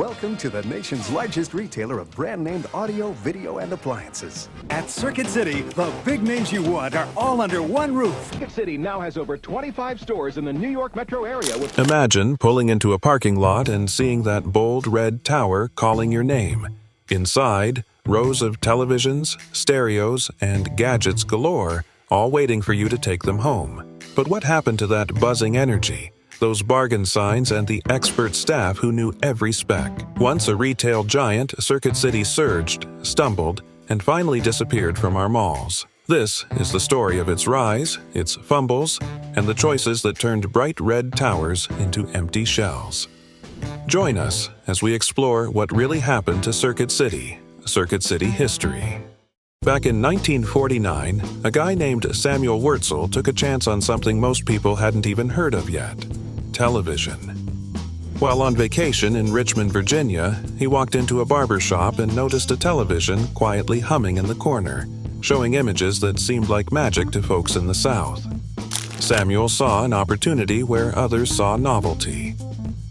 Welcome to the nation's largest retailer of brand-named audio, video, and appliances. At Circuit City, the big names you want are all under one roof. Circuit City now has over 25 stores in the New York metro area with... Imagine pulling into a parking lot and seeing that bold red tower calling your name. Inside, rows of televisions, stereos, and gadgets galore, all waiting for you to take them home. But what happened to that buzzing energy? Those bargain signs and the expert staff who knew every spec. Once a retail giant, Circuit City surged, stumbled, and finally disappeared from our malls. This is the story of its rise, its fumbles, and the choices that turned bright red towers into empty shells. Join us as we explore what really happened to Circuit City history. Back in 1949, a guy named Samuel Wurtzel took a chance on something most people hadn't even heard of yet: television. While on vacation in Richmond, Virginia, he walked into a barber shop and noticed a television quietly humming in the corner, showing images that seemed like magic to folks in the South. Samuel saw an opportunity where others saw novelty.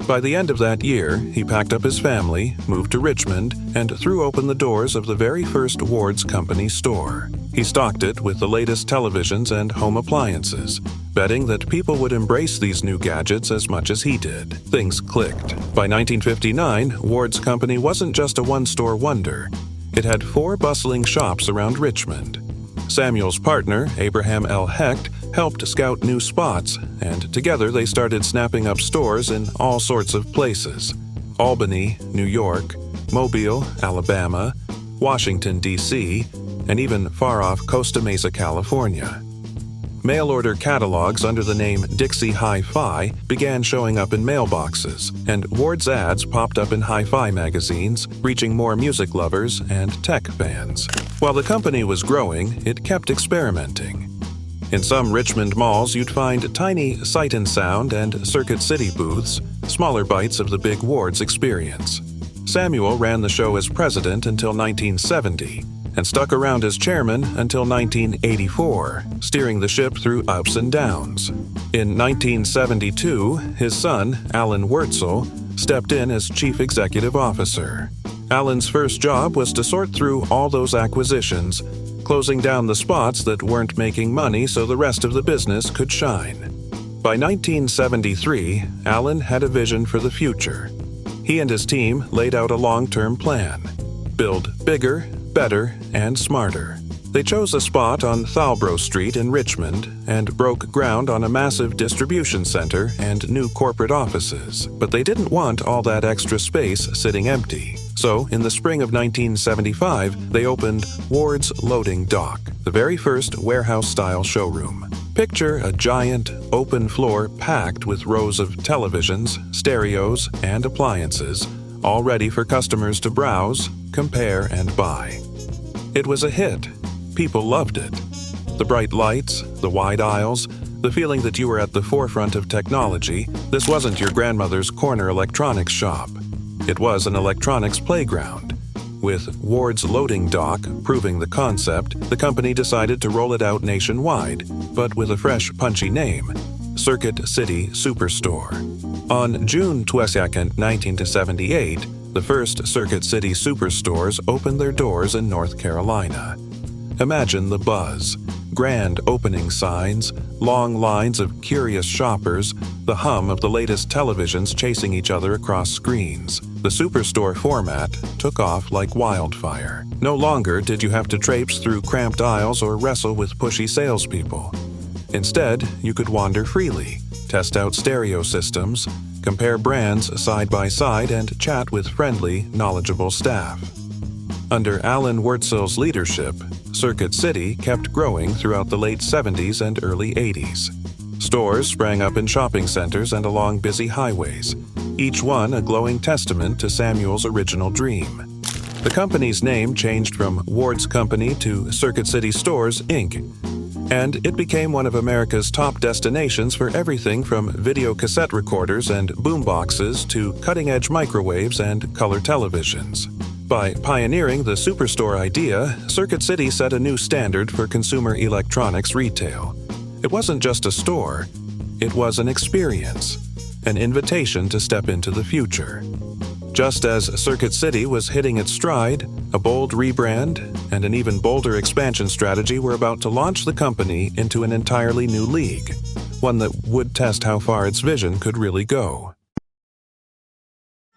By the end of that year, he packed up his family, moved to Richmond, and threw open the doors of the very first Ward's Company store. He stocked it with the latest televisions and home appliances, betting that people would embrace these new gadgets as much as he did. Things clicked. By 1959, Ward's Company wasn't just a one-store wonder. It had 4 bustling shops around Richmond. Samuel's partner, Abraham L. Hecht, helped scout new spots, and together they started snapping up stores in all sorts of places: Albany, New York, Mobile, Alabama, Washington, D.C., and even far-off Costa Mesa, California. Mail-order catalogs under the name Dixie Hi-Fi began showing up in mailboxes, and Ward's ads popped up in hi-fi magazines, reaching more music lovers and tech fans. While the company was growing, it kept experimenting. In some Richmond malls, you'd find tiny Sight and Sound and Circuit City booths, smaller bites of the big Ward's experience. Samuel ran the show as president until 1970, and stuck around as chairman until 1984, steering the ship through ups and downs. In 1972, his son, Alan Wurtzel, stepped in as chief executive officer. Alan's first job was to sort through all those acquisitions, closing down the spots that weren't making money so the rest of the business could shine. By 1973, Alan had a vision for the future. He and his team laid out a long-term plan: build bigger, better, and smarter. They chose a spot on Thalbro Street in Richmond and broke ground on a massive distribution center and new corporate offices. But they didn't want all that extra space sitting empty. So, in the spring of 1975, they opened Ward's Loading Dock, the very first warehouse-style showroom. Picture a giant, open floor packed with rows of televisions, stereos, and appliances, all ready for customers to browse, compare, and buy. It was a hit. People loved it. The bright lights, the wide aisles, the feeling that you were at the forefront of technology. This wasn't your grandmother's corner electronics shop. It was an electronics playground. With Ward's Loading Dock proving the concept, the company decided to roll it out nationwide, but with a fresh, punchy name: Circuit City Superstore. On June 22, 1978, the first Circuit City Superstores opened their doors in North Carolina. Imagine the buzz: grand opening signs, long lines of curious shoppers, the hum of the latest televisions chasing each other across screens. The Superstore format took off like wildfire. No longer did you have to traipse through cramped aisles or wrestle with pushy salespeople. Instead, you could wander freely, test out stereo systems, compare brands side by side, and chat with friendly, knowledgeable staff. Under Alan Wurtzel's leadership, Circuit City kept growing throughout the late 70s and early 80s. Stores sprang up in shopping centers and along busy highways, each one a glowing testament to Samuel's original dream. The company's name changed from Ward's Company to Circuit City Stores, Inc., and it became one of America's top destinations for everything from video cassette recorders and boomboxes to cutting-edge microwaves and color televisions. By pioneering the Superstore idea, Circuit City set a new standard for consumer electronics retail. It wasn't just a store, it was an experience, an invitation to step into the future. Just as Circuit City was hitting its stride, a bold rebrand and an even bolder expansion strategy were about to launch the company into an entirely new league, one that would test how far its vision could really go.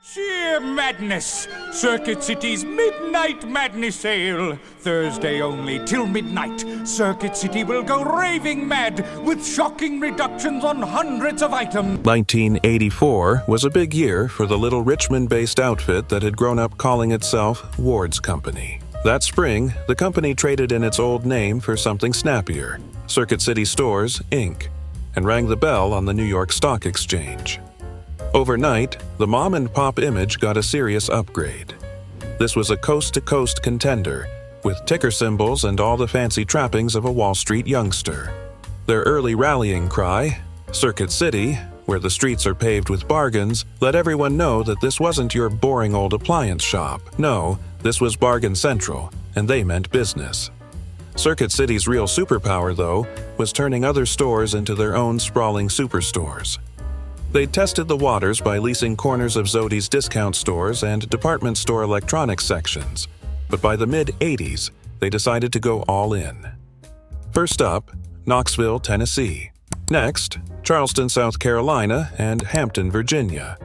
Sheer madness! Circuit City's Midnight Madness Sale! Thursday only till midnight, Circuit City will go raving mad with shocking reductions on hundreds of items. 1984 was a big year for the little Richmond-based outfit that had grown up calling itself Ward's Company. That spring, the company traded in its old name for something snappier, Circuit City Stores, Inc., and rang the bell on the New York Stock Exchange. Overnight, the mom-and-pop image got a serious upgrade. This was a coast-to-coast contender, with ticker symbols and all the fancy trappings of a Wall Street youngster. Their early rallying cry, Circuit City, where the streets are paved with bargains, let everyone know that this wasn't your boring old appliance shop. No, this was Bargain Central, and they meant business. Circuit City's real superpower, though, was turning other stores into their own sprawling superstores. They tested the waters by leasing corners of Zodi's discount stores and department store electronics sections, but by the mid-'80s, they decided to go all in. First up, Knoxville, Tennessee. Next, Charleston, South Carolina, and Hampton, Virginia.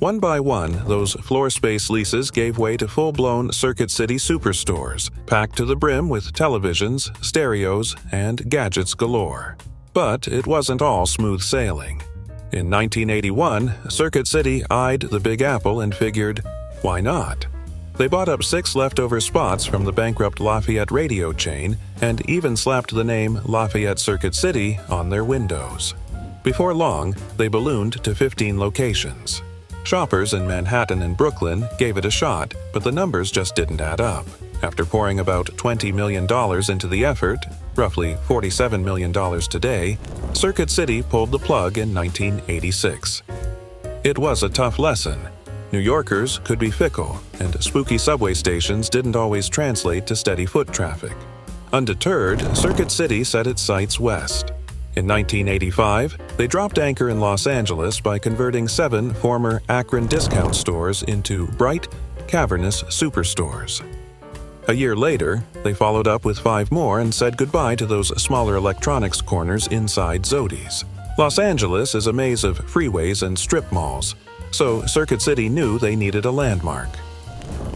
One by one, those floor space leases gave way to full-blown Circuit City superstores, packed to the brim with televisions, stereos, and gadgets galore. But it wasn't all smooth sailing. In 1981, Circuit City eyed the Big Apple and figured, why not? They bought up 6 leftover spots from the bankrupt Lafayette radio chain and even slapped the name Lafayette Circuit City on their windows. Before long, they ballooned to 15 locations. Shoppers in Manhattan and Brooklyn gave it a shot, but the numbers just didn't add up. After pouring about $20 million into the effort, roughly $47 million today, Circuit City pulled the plug in 1986. It was a tough lesson. New Yorkers could be fickle, and spooky subway stations didn't always translate to steady foot traffic. Undeterred, Circuit City set its sights west. In 1985, they dropped anchor in Los Angeles by converting 7 former Akron discount stores into bright, cavernous superstores. A year later, they followed up with 5 more and said goodbye to those smaller electronics corners inside Zodi's. Los Angeles is a maze of freeways and strip malls, so Circuit City knew they needed a landmark.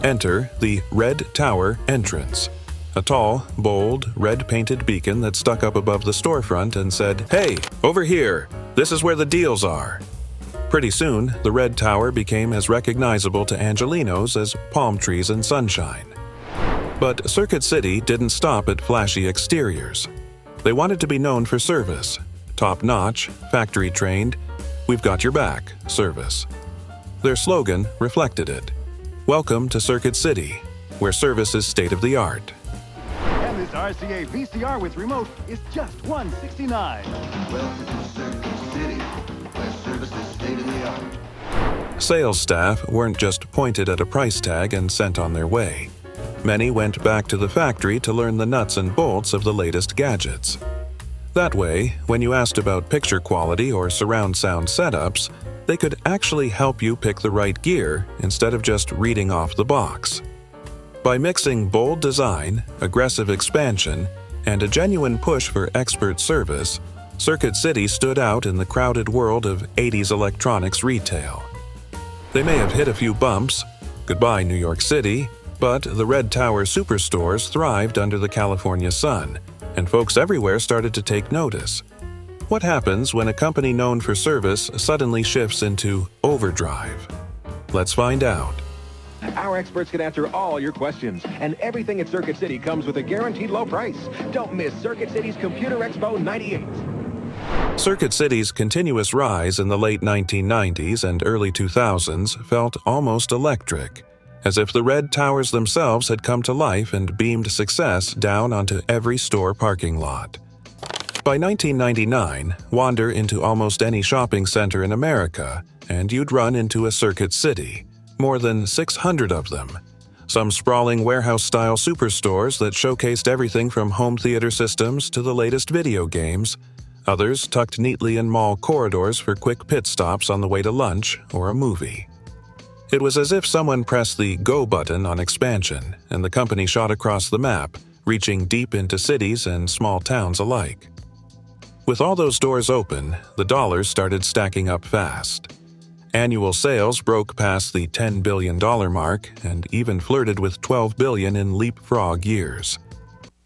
Enter the Red Tower entrance, a tall, bold, red-painted beacon that stuck up above the storefront and said, "Hey, over here! This is where the deals are!" Pretty soon, the Red Tower became as recognizable to Angelenos as palm trees and sunshine. But Circuit City didn't stop at flashy exteriors. They wanted to be known for service, top-notch, factory-trained, "We've got your back" service. Their slogan reflected it. Welcome to Circuit City, where service is state-of-the-art. And this RCA VCR with remote is just $169. Welcome to Circuit City, where service is state-of-the-art. Sales staff weren't just pointed at a price tag and sent on their way. Many went back to the factory to learn the nuts and bolts of the latest gadgets. That way, when you asked about picture quality or surround sound setups, they could actually help you pick the right gear instead of just reading off the box. By mixing bold design, aggressive expansion, and a genuine push for expert service, Circuit City stood out in the crowded world of 80s electronics retail. They may have hit a few bumps, goodbye New York City, but the Red Tower superstores thrived under the California sun, and folks everywhere started to take notice. What happens when a company known for service suddenly shifts into overdrive? Let's find out. Our experts can answer all your questions, and everything at Circuit City comes with a guaranteed low price. Don't miss Circuit City's Computer Expo 98. Circuit City's continuous rise in the late 1990s and early 2000s felt almost electric, as if the Red Towers themselves had come to life and beamed success down onto every store parking lot. By 1999, wander into almost any shopping center in America, and you'd run into a Circuit City, more than 600 of them. Some sprawling warehouse-style superstores that showcased everything from home theater systems to the latest video games, others tucked neatly in mall corridors for quick pit stops on the way to lunch or a movie. It was as if someone pressed the go button on expansion, and the company shot across the map, reaching deep into cities and small towns alike. With all those doors open, the dollars started stacking up fast. Annual sales broke past the $10 billion mark and even flirted with $12 billion in leapfrog years.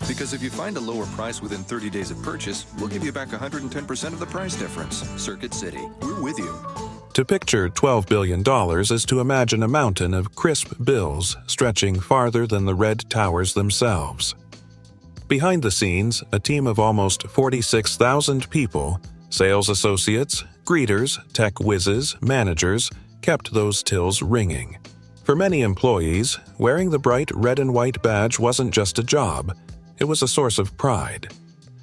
Because if you find a lower price within 30 days of purchase, we'll give you back 110% of the price difference. Circuit City, we're with you. To picture $12 billion is to imagine a mountain of crisp bills stretching farther than the red towers themselves. Behind the scenes, a team of almost 46,000 people, sales associates, greeters, tech whizzes, managers, kept those tills ringing. For many employees, wearing the bright red and white badge wasn't just a job, it was a source of pride.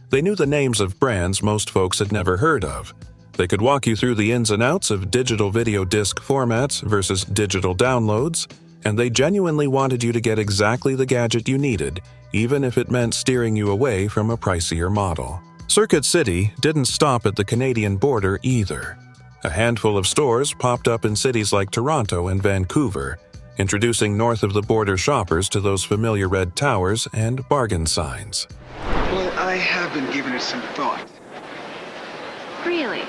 They knew the names of brands most folks had never heard of. They could walk you through the ins and outs of digital video disc formats versus digital downloads, and they genuinely wanted you to get exactly the gadget you needed, even if it meant steering you away from a pricier model. Circuit City didn't stop at the Canadian border either. A handful of stores popped up in cities like Toronto and Vancouver, introducing north-of-the-border shoppers to those familiar red towers and bargain signs. Well, I have been giving it some thought. Really?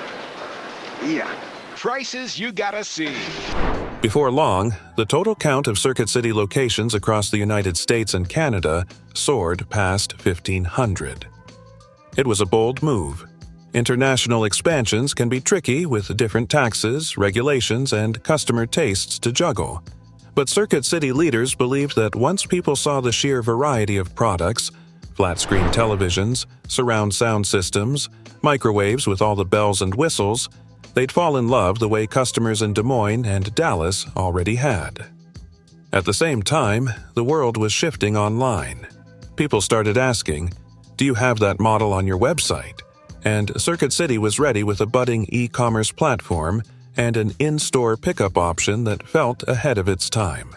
Yeah. Prices you gotta see. Before long, the total count of Circuit City locations across the United States and Canada soared past 1,500. It was a bold move. International expansions can be tricky with different taxes, regulations, and customer tastes to juggle. But Circuit City leaders believed that once people saw the sheer variety of products, flat-screen televisions, surround sound systems, microwaves with all the bells and whistles, they'd fall in love the way customers in Des Moines and Dallas already had. At the same time, the world was shifting online. People started asking, "Do you have that model on your website?" And Circuit City was ready with a budding e-commerce platform and an in-store pickup option that felt ahead of its time.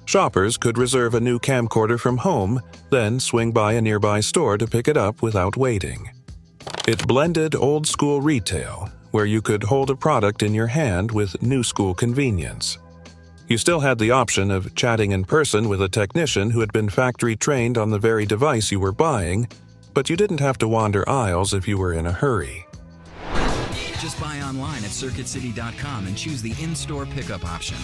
Shoppers could reserve a new camcorder from home, then swing by a nearby store to pick it up without waiting. It blended old-school retail, where you could hold a product in your hand with new-school convenience. You still had the option of chatting in person with a technician who had been factory-trained on the very device you were buying, but you didn't have to wander aisles if you were in a hurry. Just buy online at CircuitCity.com and choose the in-store pickup option.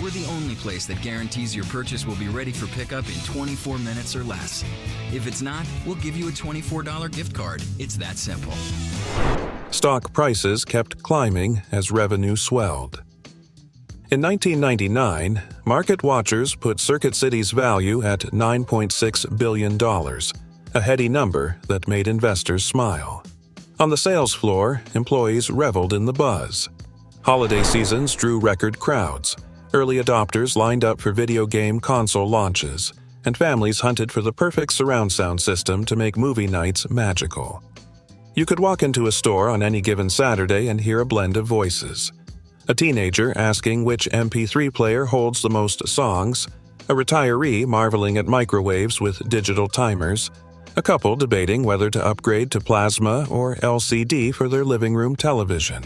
We're the only place that guarantees your purchase will be ready for pickup in 24 minutes or less. If it's not, we'll give you a $24 gift card. It's that simple. Stock prices kept climbing as revenue swelled. In 1999, market watchers put Circuit City's value at $9.6 billion, a heady number that made investors smile. On the sales floor, employees reveled in the buzz. Holiday seasons drew record crowds. Early adopters lined up for video game console launches, and families hunted for the perfect surround sound system to make movie nights magical. You could walk into a store on any given Saturday and hear a blend of voices. A teenager asking which MP3 player holds the most songs, a retiree marveling at microwaves with digital timers, a couple debating whether to upgrade to plasma or LCD for their living room television.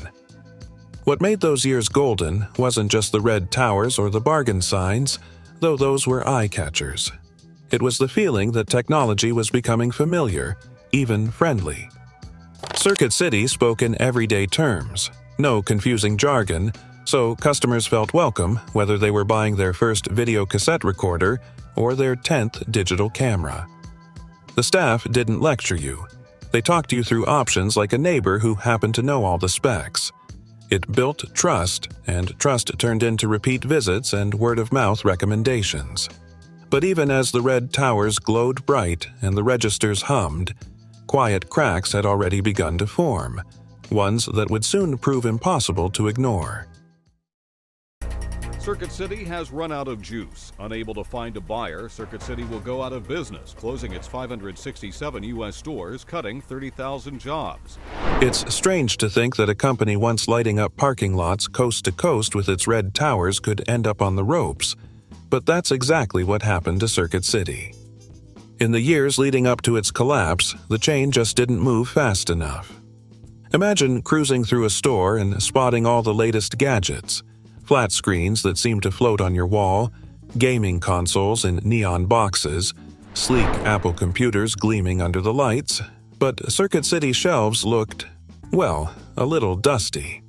What made those years golden wasn't just the red towers or the bargain signs, though those were eye-catchers. It was the feeling that technology was becoming familiar, even friendly. Circuit City spoke in everyday terms, no confusing jargon, so customers felt welcome whether they were buying their first video cassette recorder or their 10th digital camera. The staff didn't lecture you. They talked you through options like a neighbor who happened to know all the specs. It built trust, and trust turned into repeat visits and word-of-mouth recommendations. But even as the red towers glowed bright and the registers hummed, quiet cracks had already begun to form, ones that would soon prove impossible to ignore. Circuit City has run out of juice. Unable to find a buyer, Circuit City will go out of business, closing its 567 U.S. stores, cutting 30,000 jobs. It's strange to think that a company once lighting up parking lots coast to coast with its red towers could end up on the ropes, but that's exactly what happened to Circuit City. In the years leading up to its collapse, the chain just didn't move fast enough. Imagine cruising through a store and spotting all the latest gadgets, flat screens that seem to float on your wall, gaming consoles in neon boxes, sleek Apple computers gleaming under the lights, but Circuit City shelves looked, well, a little dusty.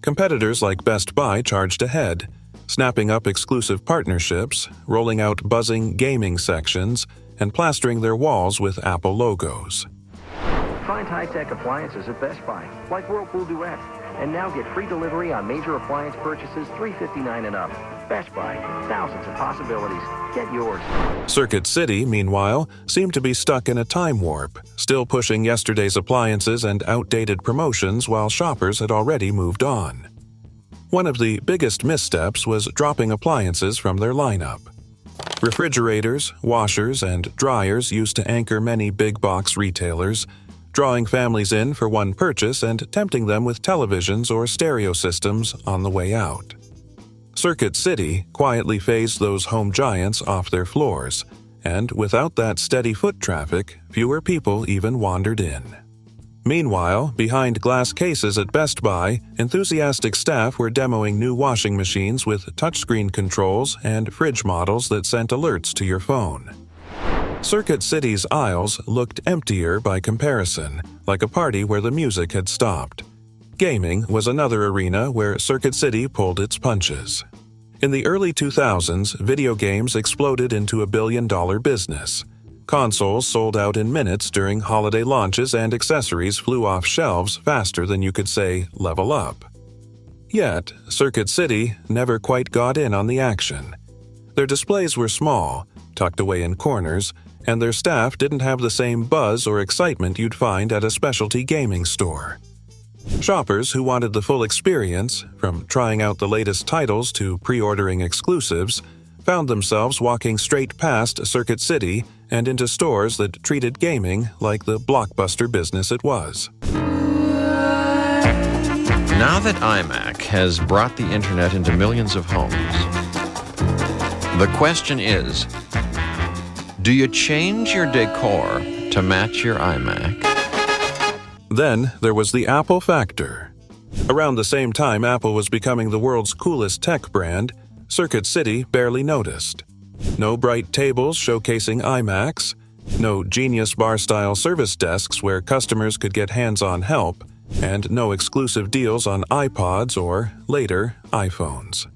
Competitors like Best Buy charged ahead, snapping up exclusive partnerships, rolling out buzzing gaming sections, and plastering their walls with Apple logos. Find high-tech appliances at Best Buy, like Whirlpool Duet, and now get free delivery on major appliance purchases $359 and up. Best Buy, thousands of possibilities. Get yours. Circuit City, meanwhile, seemed to be stuck in a time warp, still pushing yesterday's appliances and outdated promotions while shoppers had already moved on. One of the biggest missteps was dropping appliances from their lineup. Refrigerators, washers, and dryers used to anchor many big-box retailers, drawing families in for one purchase and tempting them with televisions or stereo systems on the way out. Circuit City quietly phased those home giants off their floors, and without that steady foot traffic, fewer people even wandered in. Meanwhile, behind glass cases at Best Buy, enthusiastic staff were demoing new washing machines with touchscreen controls and fridge models that sent alerts to your phone. Circuit City's aisles looked emptier by comparison, like a party where the music had stopped. Gaming was another arena where Circuit City pulled its punches. In the early 2000s, video games exploded into a billion-dollar business. Consoles sold out in minutes during holiday launches and accessories flew off shelves faster than you could say, level up. Yet, Circuit City never quite got in on the action. Their displays were small, tucked away in corners, and their staff didn't have the same buzz or excitement you'd find at a specialty gaming store. Shoppers who wanted the full experience, from trying out the latest titles to pre-ordering exclusives, found themselves walking straight past Circuit City and into stores that treated gaming like the blockbuster business it was. Now that iMac has brought the internet into millions of homes, the question is, do you change your decor to match your iMac? Then there was the Apple factor. Around the same time Apple was becoming the world's coolest tech brand, Circuit City barely noticed. No bright tables showcasing iMacs, no Genius Bar-style service desks where customers could get hands-on help, and no exclusive deals on iPods or, later, iPhones.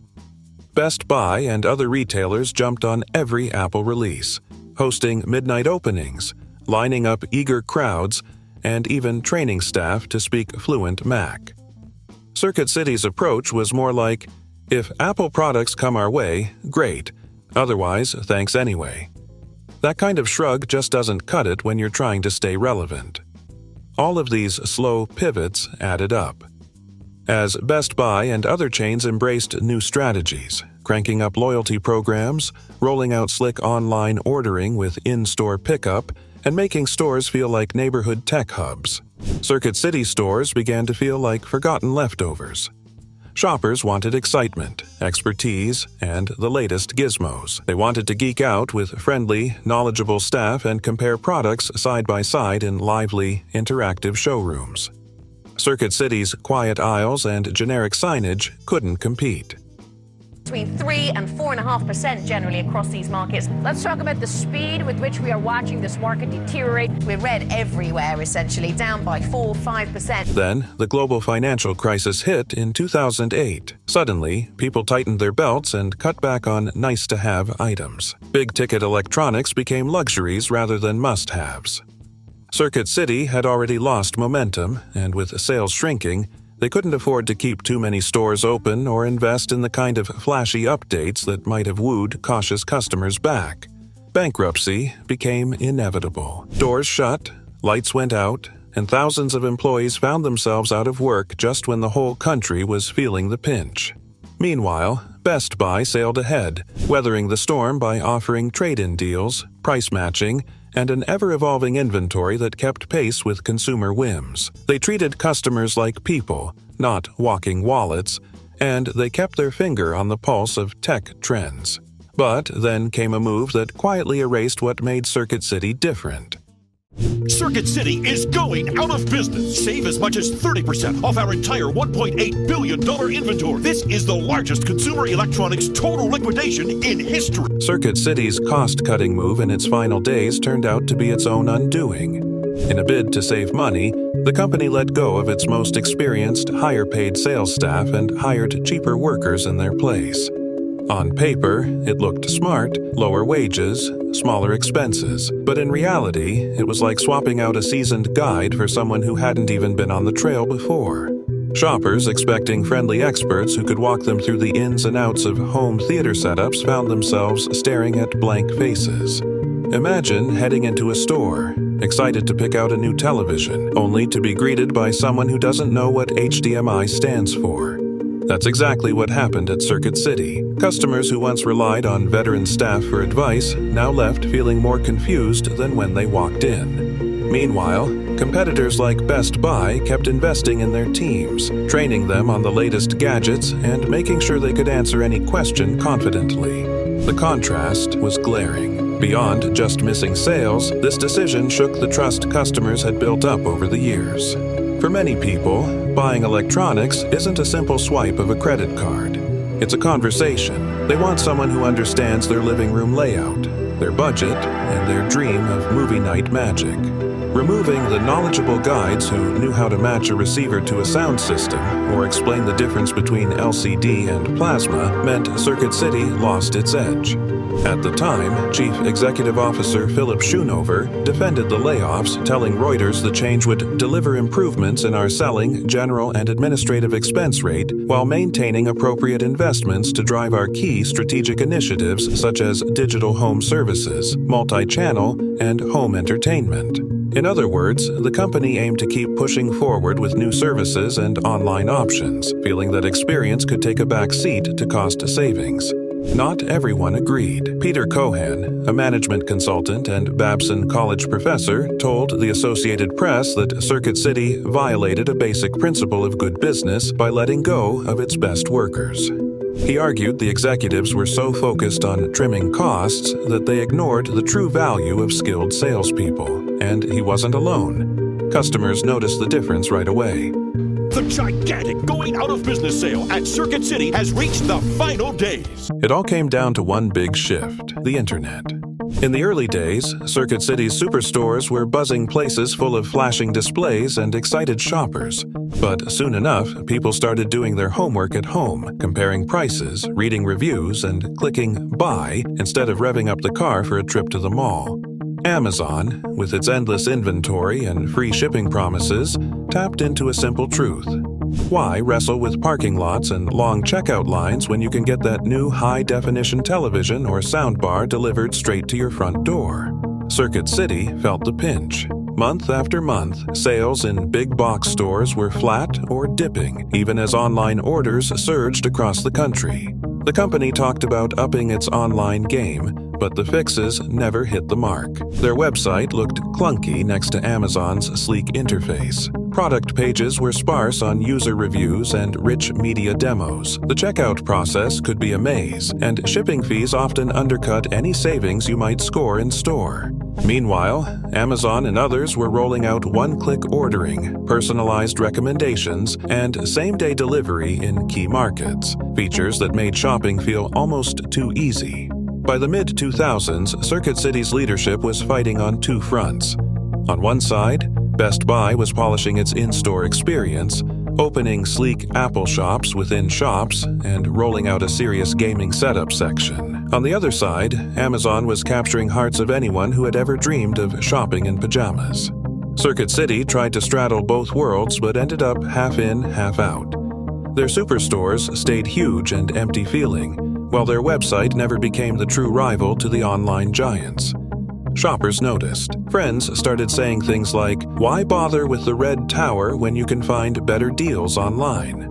Best Buy and other retailers jumped on every Apple release, hosting midnight openings, lining up eager crowds, and even training staff to speak fluent Mac. Circuit City's approach was more like, if Apple products come our way, great. Otherwise, thanks anyway. That kind of shrug just doesn't cut it when you're trying to stay relevant. All of these slow pivots added up. As Best Buy and other chains embraced new strategies, cranking up loyalty programs, rolling out slick online ordering with in-store pickup, and making stores feel like neighborhood tech hubs, Circuit City stores began to feel like forgotten leftovers. Shoppers wanted excitement, expertise, and the latest gizmos. They wanted to geek out with friendly, knowledgeable staff and compare products side by side in lively, interactive showrooms. Circuit City's quiet aisles and generic signage couldn't compete. Between 3 and 4.5% generally across these markets. Let's talk about the speed with which we are watching this market deteriorate. We're red everywhere, essentially, down by 4-5%. Then, the global financial crisis hit in 2008. Suddenly, people tightened their belts and cut back on nice-to-have items. Big-ticket electronics became luxuries rather than must-haves. Circuit City had already lost momentum, and with sales shrinking, they couldn't afford to keep too many stores open or invest in the kind of flashy updates that might have wooed cautious customers back. Bankruptcy became inevitable. Doors shut, lights went out, and thousands of employees found themselves out of work just when the whole country was feeling the pinch. Meanwhile, Best Buy sailed ahead, weathering the storm by offering trade-in deals, price matching, and an ever-evolving inventory that kept pace with consumer whims. They treated customers like people, not walking wallets, and they kept their finger on the pulse of tech trends. But then came a move that quietly erased what made Circuit City different. Circuit City is going out of business. Save as much as 30% off our entire $1.8 billion inventory. This is the largest consumer electronics total liquidation in history. Circuit City's cost-cutting move in its final days turned out to be its own undoing. In a bid to save money, the company let go of its most experienced, higher-paid sales staff and hired cheaper workers in their place. On paper, it looked smart, lower wages, smaller expenses. But in reality, it was like swapping out a seasoned guide for someone who hadn't even been on the trail before. Shoppers expecting friendly experts who could walk them through the ins and outs of home theater setups found themselves staring at blank faces. Imagine heading into a store, excited to pick out a new television, only to be greeted by someone who doesn't know what HDMI stands for. That's exactly what happened at Circuit City. Customers who once relied on veteran staff for advice now left feeling more confused than when they walked in. Meanwhile, competitors like Best Buy kept investing in their teams, training them on the latest gadgets and making sure they could answer any question confidently. The contrast was glaring. Beyond just missing sales, this decision shook the trust customers had built up over the years. For many people, buying electronics isn't a simple swipe of a credit card. It's a conversation. They want someone who understands their living room layout, their budget, and their dream of movie night magic. Removing the knowledgeable guides who knew how to match a receiver to a sound system or explain the difference between LCD and plasma meant Circuit City lost its edge. At the time, Chief Executive Officer Philip Schoonover defended the layoffs, telling Reuters the change would deliver improvements in our selling, general, and administrative expense rate while maintaining appropriate investments to drive our key strategic initiatives such as digital home services, multi-channel, and home entertainment. In other words, the company aimed to keep pushing forward with new services and online options, feeling that experience could take a back seat to cost savings. Not everyone agreed. Peter Cohan, a management consultant and Babson College professor, told the Associated Press that Circuit City violated a basic principle of good business by letting go of its best workers. He argued the executives were so focused on trimming costs that they ignored the true value of skilled salespeople, and he wasn't alone. Customers noticed the difference right away. The gigantic going out of business sale at Circuit City has reached the final days. It all came down to one big shift: the internet. In the early days, Circuit City's superstores were buzzing places full of flashing displays and excited shoppers. But soon enough, people started doing their homework at home, comparing prices, reading reviews, and clicking buy instead of revving up the car for a trip to the mall. Amazon, with its endless inventory and free shipping promises, tapped into a simple truth. Why wrestle with parking lots and long checkout lines when you can get that new high-definition television or soundbar delivered straight to your front door? Circuit City felt the pinch. Month after month, sales in big box stores were flat or dipping, even as online orders surged across the country. The company talked about upping its online game, but the fixes never hit the mark. Their website looked clunky next to Amazon's sleek interface. Product pages were sparse on user reviews and rich media demos. The checkout process could be a maze, and shipping fees often undercut any savings you might score in store. Meanwhile, Amazon and others were rolling out one-click ordering, personalized recommendations, and same-day delivery in key markets, features that made shopping feel almost too easy. By the mid-2000s, Circuit City's leadership was fighting on two fronts. On one side, Best Buy was polishing its in-store experience, opening sleek Apple shops within shops and rolling out a serious gaming setup section. On the other side, Amazon was capturing hearts of anyone who had ever dreamed of shopping in pajamas. Circuit City tried to straddle both worlds but ended up half in, half out. Their superstores stayed huge and empty-feeling, while their website never became the true rival to the online giants. Shoppers noticed. Friends started saying things like, "Why bother with the red tower when you can find better deals online?"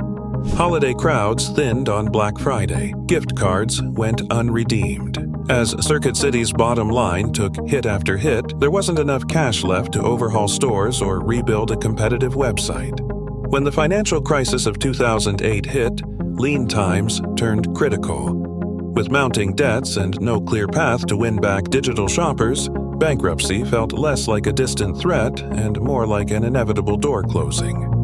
Holiday crowds thinned on Black Friday. Gift cards went unredeemed. As Circuit City's bottom line took hit after hit, there wasn't enough cash left to overhaul stores or rebuild a competitive website. When the financial crisis of 2008 hit, lean times turned critical. With mounting debts and no clear path to win back digital shoppers, Bankruptcy felt less like a distant threat and more like an inevitable door closing.